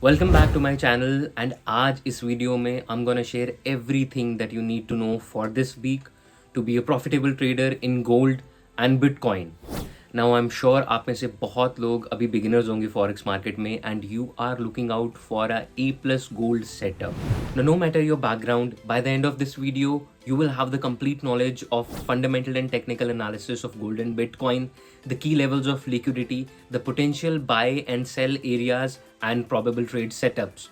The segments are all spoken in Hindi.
Welcome back to my channel and आज इस वीडियो में I am gonna share everything that you need to know for this week to be a profitable trader in gold and bitcoin. Now I am sure आप में से बहुत लोग अभी बिगिनर्स होंगे फॉरेक्स मार्केट में and you are looking out for a A plus gold setup. No matter your background, by the end of this video, you will have the complete knowledge of fundamental and technical analysis of gold and Bitcoin, the key levels of liquidity, the potential buy and sell areas, and probable trade setups.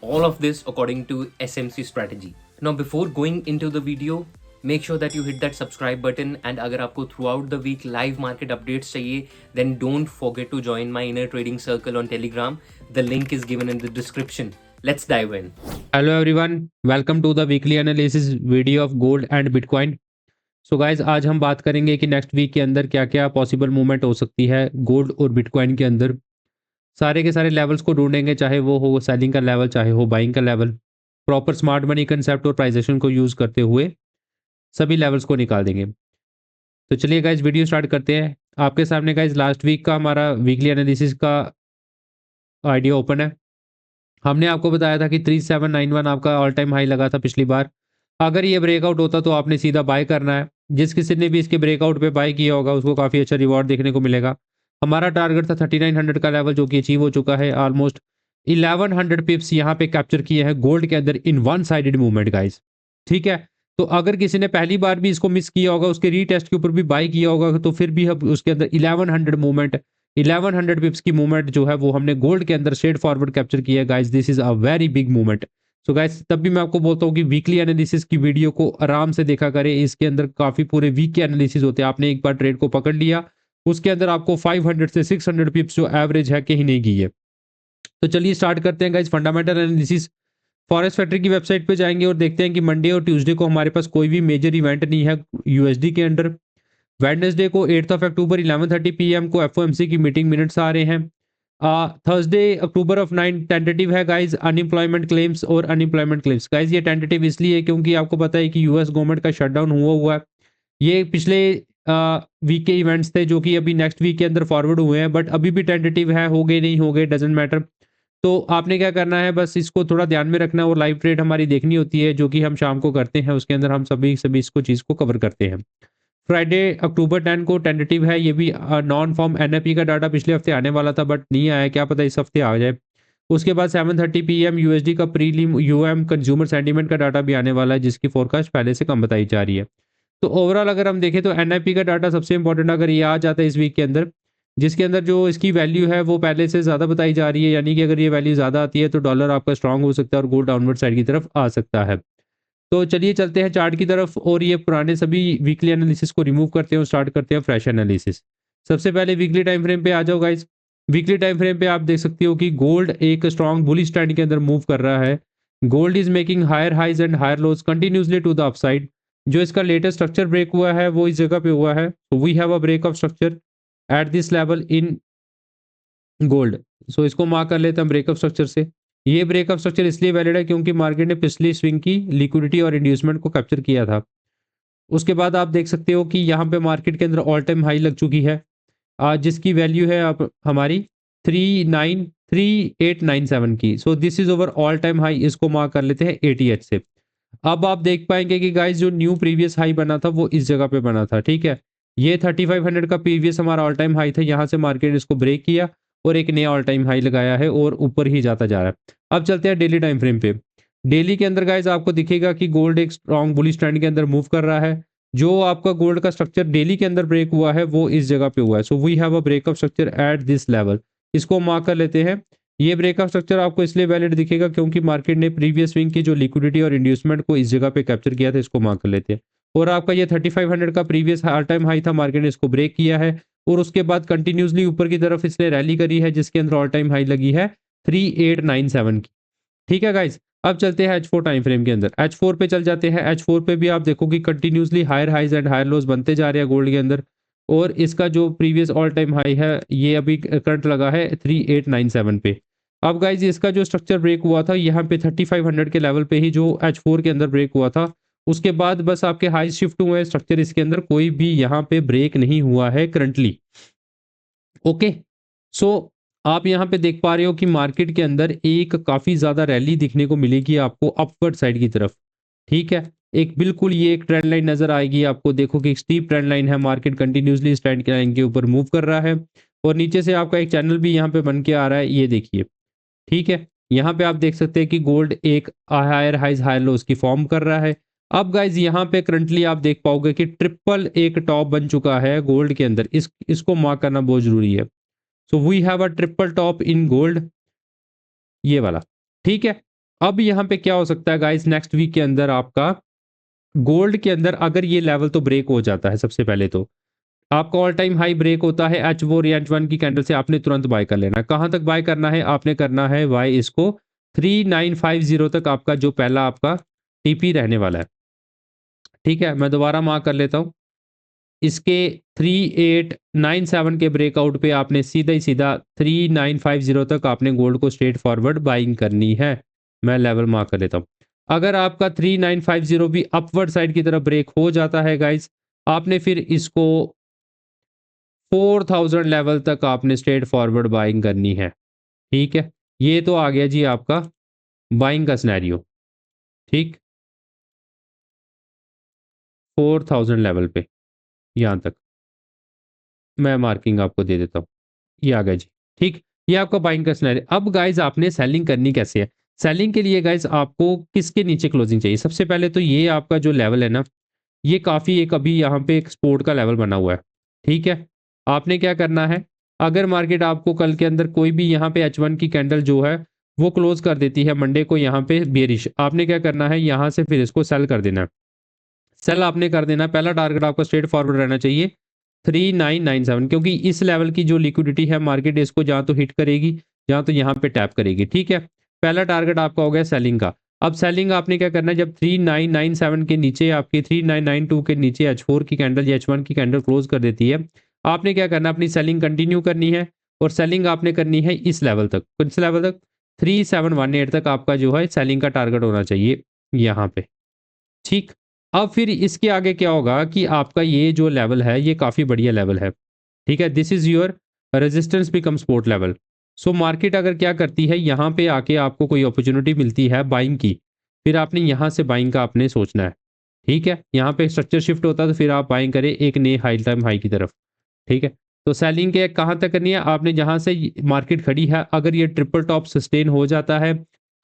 All of this according to SMC strategy. Now, before going into the video, make sure that you hit that subscribe button, and अगर आपको throughout the week live market updates चाहिए, then don't forget to join my inner trading circle on Telegram. The link is given in the description. Let's dive in. Hello everyone, welcome to the weekly analysis video of gold and bitcoin. So guys, आज हम बात करेंगे कि नेक्स्ट वीक के अंदर क्या क्या पॉसिबल मूवमेंट हो सकती है गोल्ड और बिटकॉइन के अंदर। सारे के सारे लेवल्स को ढूंढेंगे, चाहे वो हो सेलिंग का लेवल, चाहे हो बाइंग का level. Proper smart money concept और प्राइजेशन को यूज़ करते हुए सभी लेवल्स को निकाल देंगे। तो चलिए गाइज, वीडियो स्टार्ट करते हैं। आपके सामने गाइज लास्ट वीक का हमारा वीकली एनालिसिस का आइडिया ओपन है। हमने आपको बताया था कि 3791 आपका ऑल टाइम हाई लगा था पिछली बार। अगर ये ब्रेकआउट होता तो आपने सीधा बाय करना है। जिस किसी ने भी इसके ब्रेकआउट पे बाय किया होगा उसको काफ़ी अच्छा रिवॉर्ड देखने को मिलेगा। हमारा टारगेट था 3900 का लेवल, जो कि अचीव हो चुका है। ऑलमोस्ट 1100 पिप्स यहाँ पे कैप्चर किए हैं गोल्ड के अंदर in one sided movement guys. ठीक है, तो अगर किसी ने पहली बार भी इसको मिस किया होगा, उसके रीटेस्ट के ऊपर भी बाय किया होगा, तो फिर भी हम उसके अंदर 1100 मूवमेंट 1100 पिप्स की मूवमेंट जो है वो हमने गोल्ड के अंदर स्ट्रेट फॉरवर्ड कैप्चर किया है guys. This is a very big movement. So guys, तब भी मैं आपको बोलता हूँ कि वीकली एनालिसिस की वीडियो को आराम से देखा करें। इसके अंदर काफी पूरे वीक के एनालिसिस होते हैं। आपने एक बार ट्रेड को पकड़ लिया, उसके अंदर आपको 500 से 600 पिप्स जो एवरेज है कहीं नहीं की है। तो चलिए स्टार्ट करते हैं guys fundamental analysis. Forest factory की वेबसाइट पे जाएंगे और देखते हैं कि मंडे और ट्यूसडे को हमारे पास कोई भी मेजर इवेंट नहीं है यूएसडी के अंडर। वेडनेसडे को 8 अक्टूबर 11:30 पीएम को एफओएमसी की मीटिंग मिनट्स आ रहे हैं। थर्सडे अक्टूबर ऑफ 9 टेंटेटिव है गाइज अनएम्प्लॉयमेंट क्लेम्स और अनएम्प्लॉयमेंट क्लेम्स। गाइज ये टेंटेटिव इसलिए है क्योंकि आपको पता है कि यूएस गवर्नमेंट का शटडाउन हुआ है। ये पिछले वीक के इवेंट्स थे जो कि अभी नेक्स्ट वीक के अंदर फॉरवर्ड हुए हैं, बट अभी भी टेंटेटिव है, हो गए नहीं हो गए डजेंट मैटर। तो आपने क्या करना है, बस इसको थोड़ा ध्यान में रखना और लाइव ट्रेड हमारी देखनी होती है जो कि हम शाम को करते हैं। उसके अंदर हम सभी सभी इसको चीज़ को कवर करते हैं। फ्राइडे अक्टूबर 10 को टेंटेटिव है। ये भी नॉन फॉर्म एनएपी का डाटा पिछले हफ्ते आने वाला था बट नहीं आया, क्या पता इस हफ्ते आ जाए। उसके बाद 7:30 पीएम यूएसडी का प्रीलिम यूएम कंज्यूमर सेंटीमेंट का डाटा भी आने वाला है, जिसकी फोरकास्ट पहले से कम बताई जा रही है। तो ओवरऑल अगर हम देखें तो एनआईपी का डाटा सबसे इंपॉर्टेंट अगर ये आ जाता है इस वीक के अंदर, जिसके अंदर जो इसकी वैल्यू है वो पहले से ज़्यादा बताई जा रही है, यानी कि अगर ये वैल्यू ज़्यादा आती है तो डॉलर आपका स्ट्रांग हो सकता है और गोल्ड डाउनवर्ड साइड की तरफ आ सकता है। तो चलिए चलते हैं चार्ट की तरफ और ये पुराने सभी वीकली एनालिसिस को रिमूव करते हैं और स्टार्ट करते हैं फ्रेश एनालिसिस। सबसे पहले वीकली टाइम फ्रेम पे आ जाओ गाइस। वीकली टाइम फ्रेम पे आप देख सकते हो कि गोल्ड एक स्ट्रॉन्ग बुलिश ट्रेंड के अंदर मूव कर रहा है। Gold is making higher highs and higher lows continuously to the upside. जो इसका लेटेस्ट स्ट्रक्चर ब्रेक हुआ है वो इस जगह पे हुआ है। We have a break of structure at this level in gold. So इसको मार्क कर लेते हैं ब्रेकअप स्ट्रक्चर से। ये ब्रेकअप स्ट्रक्चर इसलिए वैलिड है क्योंकि मार्केट ने पिछली स्विंग की लिक्विडिटी और इंड्यूसमेंट को कैप्चर किया था। उसके बाद आप देख सकते हो कि यहाँ पे मार्केट के अंदर ऑल टाइम हाई लग चुकी है, जिसकी वैल्यू है आप हमारी 393897 की। So this is over all time high. इसको मार्क कर लेते हैं 88 से। अब आप देख पाएंगे कि गाइस जो न्यू प्रीवियस हाई बना था वो इस जगह पे बना था। ठीक है, ये 3500 का प्रीवियस हमारा ऑल टाइम हाई था। यहाँ से मार्केट इसको ब्रेक किया और एक नया ऑल टाइम हाई लगाया है और ऊपर ही जाता जा रहा है। अब चलते हैं डेली टाइम फ्रेम पे। डेली के अंदर गाइस आपको दिखेगा कि गोल्ड एक स्ट्रॉन्ग बुलिश ट्रेंड के अंदर मूव कर रहा है। जो आपका गोल्ड का स्ट्रक्चर डेली के अंदर ब्रेक हुआ है वो इस जगह पे हुआ है। So we have a breakup structure at this level. इसको मार्क कर लेते हैं। ये ब्रेकअप स्ट्रक्चर आपको इसलिए वैलिड दिखेगा क्योंकि मार्केट ने प्रीवियस स्विंग की जो लिक्विडिटी और इंड्यूसमेंट को इस जगह पे कैप्चर किया था। इसको मार्क कर लेते हैं। और आपका ये 3500 का प्रीवियस ऑल टाइम हाई था, मार्केट ने इसको ब्रेक किया है और उसके बाद कंटिन्यूसली ऊपर की तरफ इसने रैली करी है, जिसके अंदर ऑल टाइम हाई लगी है 3897 की। ठीक है गाइस, अब चलते हैं H4 टाइम फ्रेम के अंदर। H4 पे चल जाते हैं। H4 पे भी आप देखो कि continuously higher highs and higher lows बनते जा रहे हैं गोल्ड के अंदर। और इसका जो प्रीवियस ऑल टाइम हाई है ये अभी करंट लगा है 3897 पे। अब गाइज इसका जो स्ट्रक्चर ब्रेक हुआ था यहाँ पे 3500 के लेवल पे ही जो H4 के अंदर ब्रेक हुआ था, उसके बाद बस आपके हाई शिफ्ट हुए हैं। स्ट्रक्चर इसके अंदर कोई भी यहाँ पे ब्रेक नहीं हुआ है करंटली। ओके, सो आप यहाँ पे देख पा रहे हो कि मार्केट के अंदर एक काफ़ी ज़्यादा रैली दिखने को मिलेगी आपको अपवर्ड साइड की तरफ। ठीक है, एक बिल्कुल ये एक ट्रेंड लाइन नज़र आएगी आपको। देखो कि एक स्टीप ट्रेंड लाइन है, मार्केट कंटिन्यूअसली इस ट्रेंड लाइन के ऊपर मूव कर रहा है और नीचे से आपका एक चैनल भी यहाँ पे बन के आ रहा है, ये देखिए। ठीक है, यहाँ पे आप देख सकते हैं कि गोल्ड एक हायर हाइज हायर लोज की फॉर्म कर रहा है। अब गाइज यहाँ पे करंटली आप देख पाओगे कि ट्रिपल एक टॉप बन चुका है गोल्ड के अंदर। इसको मार्क करना बहुत जरूरी है। So we have a triple top in gold, ये वाला। ठीक है, अब यहाँ पे क्या हो सकता है गाइज, नेक्स्ट वीक के अंदर आपका गोल्ड के अंदर अगर ये लेवल तो ब्रेक हो जाता है, सबसे पहले तो आपका ऑल टाइम हाई ब्रेक होता है H4 या H1 की कैंडल से, आपने तुरंत बाय कर लेना है। कहां तक बाय करना है, आपने करना है बाय इसको 3950 तक, आपका जो पहला आपका टीपी रहने वाला है। ठीक है, मैं दोबारा मार्क कर लेता हूं। इसके 3897 के ब्रेकआउट पे आपने सीधा ही सीधा 3950 तक आपने गोल्ड को स्ट्रेट फॉरवर्ड बाइंग करनी है। मैं लेवल मार्क कर लेता हूं। अगर आपका 3950 भी अपवर्ड साइड की तरफ ब्रेक हो जाता है गाइस, आपने फिर इसको 4000 लेवल तक आपने स्ट्रेट फॉरवर्ड बाइंग करनी है। ठीक है, ये तो आ गया जी आपका बाइंग का सिनेरियो। ठीक, 4000 लेवल पे यहां तक मैं मार्किंग आपको दे देता हूं, ये आ गया जी। ठीक, ये आपका बाइंग का सिनेरियो। अब गाइस आपने सेलिंग करनी कैसे है? सेलिंग के लिए गाइस आपको किसके नीचे क्लोजिंग चाहिए? सबसे पहले तो ये आपका जो लेवल है ना, ये काफ़ी एक अभी यहाँ पे एक सपोर्ट का लेवल बना हुआ है। ठीक है, आपने क्या करना है, अगर मार्केट आपको कल के अंदर कोई भी यहाँ पे H1 की कैंडल जो है वो क्लोज कर देती है मंडे को यहाँ पे बेरिश, आपने क्या करना है, यहाँ से फिर इसको सेल कर देना है। सेल आपने कर देना है। पहला टारगेट आपका स्ट्रेट फॉरवर्ड रहना चाहिए 3997, क्योंकि इस लेवल की जो लिक्विडिटी है मार्केट इसको जहाँ तो हिट करेगी, जहाँ तो यहाँ पे टैप करेगी। ठीक है, पहला टारगेट आपका हो गया सेलिंग का। अब सेलिंग आपने क्या करना है, जब 3997 के नीचे आपकी 3992 के नीचे H4 की कैंडल या H1 की कैंडल क्लोज कर देती है, आपने क्या करना है, अपनी सेलिंग कंटिन्यू करनी है और सेलिंग आपने करनी है इस लेवल तक। किस लेवल तक? 3718 तक आपका जो है सेलिंग का टारगेट होना चाहिए यहाँ पे। ठीक, अब फिर इसके आगे क्या होगा कि आपका ये जो लेवल है ये काफ़ी बढ़िया लेवल है। ठीक है, this is your resistance become support level. So market अगर क्या करती है, यहाँ पे आके आपको कोई अपॉर्चुनिटी मिलती है बाइंग की, फिर आपने यहाँ से बाइंग का आपने सोचना है। ठीक है, यहाँ पे स्ट्रक्चर शिफ्ट होता है तो फिर आप बाइंग करें एक नए हाई टाइम हाई की तरफ। ठीक है, तो सेलिंग के कहाँ तक करनी है, आपने जहाँ से मार्केट खड़ी है, अगर ये ट्रिपल टॉप सस्टेन हो जाता है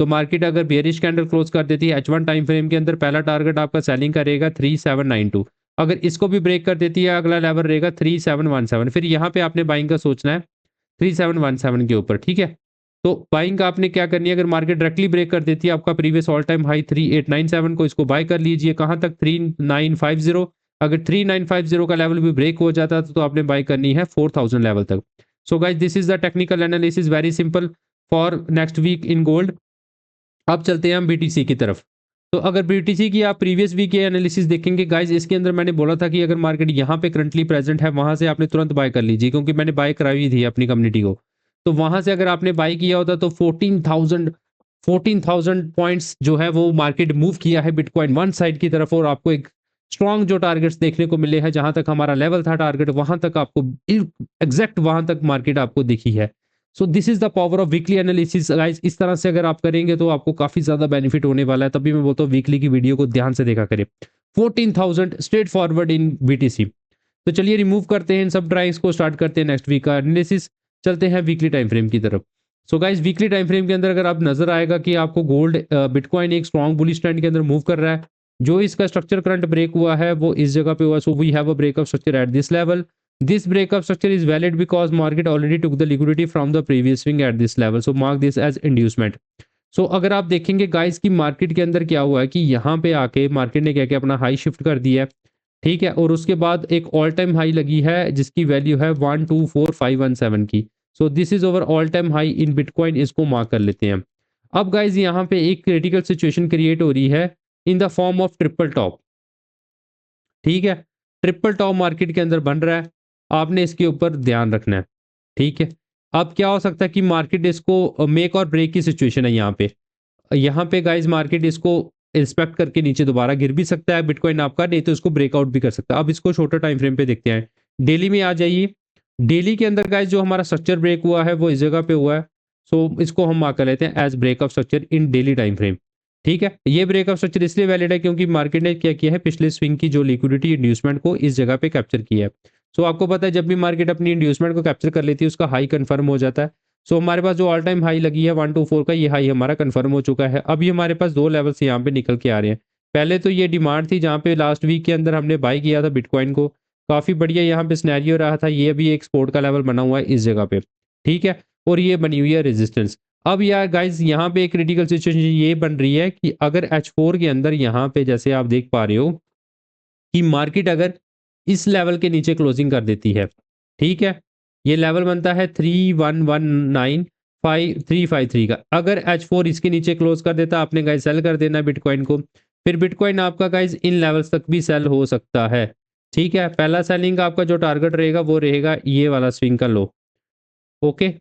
तो मार्केट अगर बेयरिश कैंडल क्लोज कर देती है H1 टाइम फ्रेम के अंदर, पहला टारगेट आपका सेलिंग करेगा 3792। अगर इसको भी ब्रेक कर देती है, अगला लेवल रहेगा 3717। फिर यहाँ पे आपने बाइंग का सोचना है 3717 के ऊपर। ठीक है, तो बाइंग का आपने क्या करनी है, अगर मार्केट डायरेक्टली ब्रेक कर देती है आपका प्रीवियस ऑल टाइम हाई 3897 को, इसको बाय कर लीजिए। कहाँ तक? 3950। अगर 3950 का लेवल भी ब्रेक हो जाता तो आपने बाय करनी है 4000 लेवल तक। So guys, this is the technical analysis, very simple for next week in gold. अब चलते हैं हम बीटीसी की तरफ। तो अगर बीटीसी की आप प्रीवियस वीक के एनालिसिस देखेंगे गाइस, इसके अंदर मैंने बोला था कि अगर मार्केट यहाँ पे करंटली प्रेजेंट है वहां से आपने तुरंत बाय कर लीजिए, क्योंकि मैंने बाय कराई थी अपनी कम्युनिटी को। तो वहां से अगर आपने बाय किया होता तो 14,000 पॉइंट्स जो है वो मार्केट मूव किया है बिटकॉइन वन साइड की तरफ, और आपको एक स्ट्रॉन्ग जो टारगेट्स देखने को मिले हैं, जहां तक हमारा लेवल था टारगेट वहां तक आपको एग्जैक्ट वहां तक मार्केट आपको दिखी है। So this is the power of weekly analysis guys. इस तरह से अगर आप करेंगे तो आपको काफी ज्यादा बेनिफिट होने वाला है। तभी मैं बोलता हूँ वीकली की वीडियो को ध्यान से देखा करें। 14,000 स्ट्रेट फॉरवर्ड इन बीटीसी। तो चलिए रिमूव करते हैं इन सब ड्राइंग्स को, स्टार्ट करते हैं नेक्स्ट वीक का एनालिसिस। चलते हैं वीकली टाइम फ्रेम की तरफ। So guys, weekly time frame के अंदर अगर आप नजर आएगा कि आपको गोल्ड बिटकॉइन एक स्ट्रॉन्ग बुलिश ट्रेंड के अंदर मूव कर रहा है। जो इसका स्ट्रक्चर करंट ब्रेक हुआ है वो इस जगह पे हुआ। So we have a breakup structure at this level. This breakup structure is valid because market already took the liquidity from the previous swing at this level. So mark this as inducement. So अगर आप देखेंगे गाइस की मार्केट के अंदर क्या हुआ है कि यहाँ पे आके मार्केट ने क्या किया, अपना हाई शिफ्ट कर दिया है। ठीक है, और उसके बाद एक ऑल टाइम हाई लगी है जिसकी वैल्यू है 124517 की। So this is over all time high in bitcoin, इसको मार्क कर लेते हैं। अब गाइस यहाँ पे एक क्रिटिकल सिचुएशन क्रिएट हो रही है in the form of triple top. ठीक है, ट्रिपल टॉप मार्केट के अंदर बन रहा है, आपने इसके ऊपर ध्यान रखना है। ठीक है, अब क्या हो सकता है कि मार्केट इसको मेक और ब्रेक की सिचुएशन है यहाँ पे गाइस मार्केट इसको इंस्पेक्ट करके नीचे दोबारा गिर भी सकता है बिटकॉइन आपका, नहीं तो इसको ब्रेकआउट भी कर सकता है। अब इसको शॉर्टर टाइम फ्रेम पे देखते हैं। डेली में आ जाइए। डेली के अंदर गाइस जो हमारा स्ट्रक्चर ब्रेक हुआ है वो इस जगह पे हुआ है। सो इसको हम मार्क कर लेते हैं as breakup structure in daily time frame. ठीक है, ये ब्रेकअप स्ट्रक्चर इसलिए वैलिड है क्योंकि मार्केट ने क्या किया है, पिछले स्विंग की जो लिक्विडिटी इंड्यूसमेंट को इस जगह पे कैप्चर किया है। सो आपको पता है जब भी मार्केट अपनी इंड्यूसमेंट को कैप्चर कर लेती है उसका हाई कंफर्म हो जाता है। सो हमारे पास जो ऑल टाइम हाई लगी है 124 का, ये हाई हमारा कंफर्म हो चुका है। अभी हमारे पास दो लेवल्स यहाँ पे निकल के आ रहे हैं। पहले तो ये डिमांड थी जहाँ पे लास्ट वीक के अंदर हमने बाई किया था बिटकॉइन को, काफ़ी बढ़िया यहाँ पे सिनेरियो रहा था। ये भी एक सपोर्ट का लेवल बना हुआ है इस जगह पे, ठीक है, और ये बनी हुई है रेजिस्टेंस। अब यार गाइज यहाँ पे एक क्रिटिकल सिचुएशन ये बन रही है कि अगर H4 के अंदर यहाँ पे जैसे आप देख पा रहे हो कि मार्केट अगर इस लेवल के नीचे क्लोजिंग कर देती है, ठीक है, ये लेवल बनता है 31195,353 का। अगर H4 इसके नीचे क्लोज कर देता, आपने गाइज सेल कर देना बिटकॉइन को, फिर बिटकॉइन आपका गाइज इन लेवल्स तक भी सेल हो सकता है। ठीक है, पहला सेलिंग का आपका जो टारगेट रहेगा वो रहेगा ये वाला स्विंग का लो। ओके,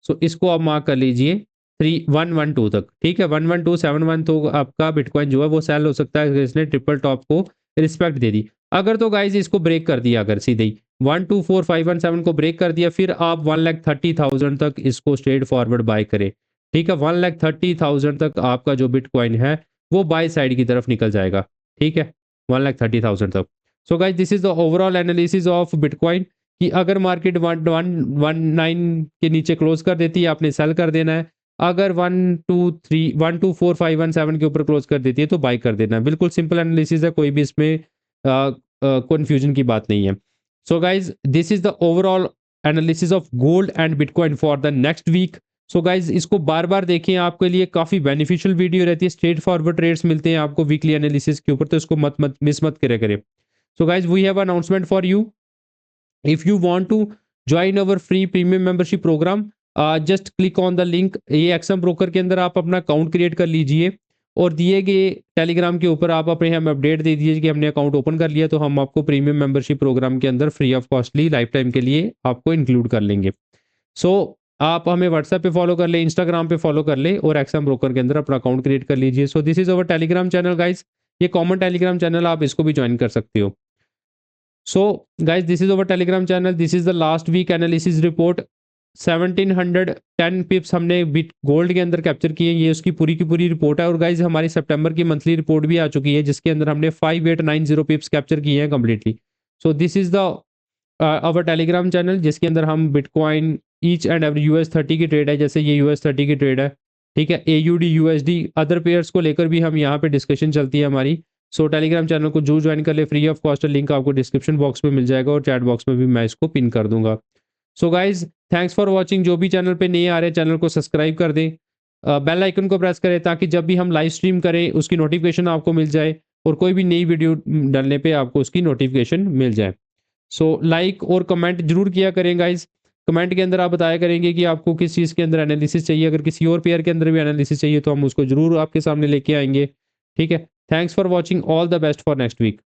सो इसको आप मार्क कर लीजिए 3112 तक। ठीक है, 11271 तो आपका बिटकॉइन जो है वो सेल हो सकता है, इसने ट्रिपल टॉप को रिस्पेक्ट दे दी। अगर तो गाइज इसको ब्रेक कर दिया, अगर सीधे ही 124517 को ब्रेक कर दिया, फिर आप 1,30,000 तक इसको स्ट्रेट फॉरवर्ड बाय करें। ठीक है, 1,30,000 तक आपका जो बिटकॉइन है वो बाय साइड की तरफ निकल जाएगा। ठीक है, 1,30,000 तक। सो guys this is the overall analysis of bitcoin कि अगर मार्केट 119 के नीचे क्लोज कर देती है आपने सेल कर देना है, अगर 124,517 के ऊपर क्लोज कर देती है तो बाय कर देना है। बिल्कुल सिंपल एनालिसिस है, कोई भी इसमें कंफ्यूजन की बात नहीं है। So guys this is the overall analysis of gold and bitcoin for the next week. So guys इसको बार बार देखें, आपके लिए काफ़ी बेनिफिशियल वीडियो रहती है, स्ट्रेट फॉरवर्ड ट्रेड्स मिलते हैं आपको वीकली एनालिसिस के ऊपर, तो इसको मत मिस मत करे। So guys we have announcement for you. if you want to join our free premium membership program, just click on the link। ये एक्सएम ब्रोकर के अंदर आप अपना अकाउंट क्रिएट कर लीजिए और दिए गए टेलीग्राम के ऊपर आप अपने हम अपडेट दे दीजिए कि हमने अकाउंट ओपन कर लिया, तो हम आपको प्रीमियम मेंबरशिप प्रोग्राम के अंदर free of costly life time के लिए आपको इंक्लूड कर लेंगे। सो आप हमें व्हाट्सएप पे फॉलो कर ले, इंस्टाग्राम पे फॉलो कर ले और एक्सएम ब्रोकर के अंदर अपना अकाउंट क्रिएट कर लीजिए। So this is our Telegram channel guys, ये कॉमन टेलीग्राम चैनल, आप इसको भी ज्वाइन कर सकते हो। So guys, this is our telegram channel, this is the last week analysis report। 1710 पिप्स हमने बिट गोल्ड के अंदर कैप्चर किए, ये उसकी पूरी की पूरी रिपोर्ट है। और गाइज हमारी सितंबर की मंथली रिपोर्ट भी आ चुकी है जिसके अंदर हमने 5890 पिप्स कैप्चर किए हैं completely. So this is the our Telegram channel जिसके अंदर हम bitcoin each and every US30 की ट्रेड है, जैसे ये US30 की ट्रेड है, ठीक है, AUD USD अदर पेयर्स को लेकर भी हम यहाँ पे डिस्कशन चलती है हमारी। सो टेलीग्राम चैनल को जो ज्वाइन कर ले फ्री ऑफ कॉस्ट, लिंक आपको डिस्क्रिप्शन बॉक्स में मिल जाएगा और चैट बॉक्स में भी मैं इसको पिन कर दूंगा। So guys thanks for watching. जो भी चैनल पे नए आ रहे हैं चैनल को सब्सक्राइब कर दें, बेल आइकन को प्रेस करें ताकि जब भी हम लाइव स्ट्रीम करें उसकी नोटिफिकेशन आपको मिल जाए और कोई भी नई वीडियो डालने पे आपको उसकी नोटिफिकेशन मिल जाए। सो लाइक और कमेंट जरूर किया करें गाइज। कमेंट के अंदर आप बताया करेंगे कि आपको किस चीज़ के अंदर एनालिसिस चाहिए, अगर किसी और पेयर के अंदर भी एनालिसिस चाहिए तो हम उसको जरूर आपके सामने लेके आएंगे। ठीक है, thanks for watching, all the best for next week.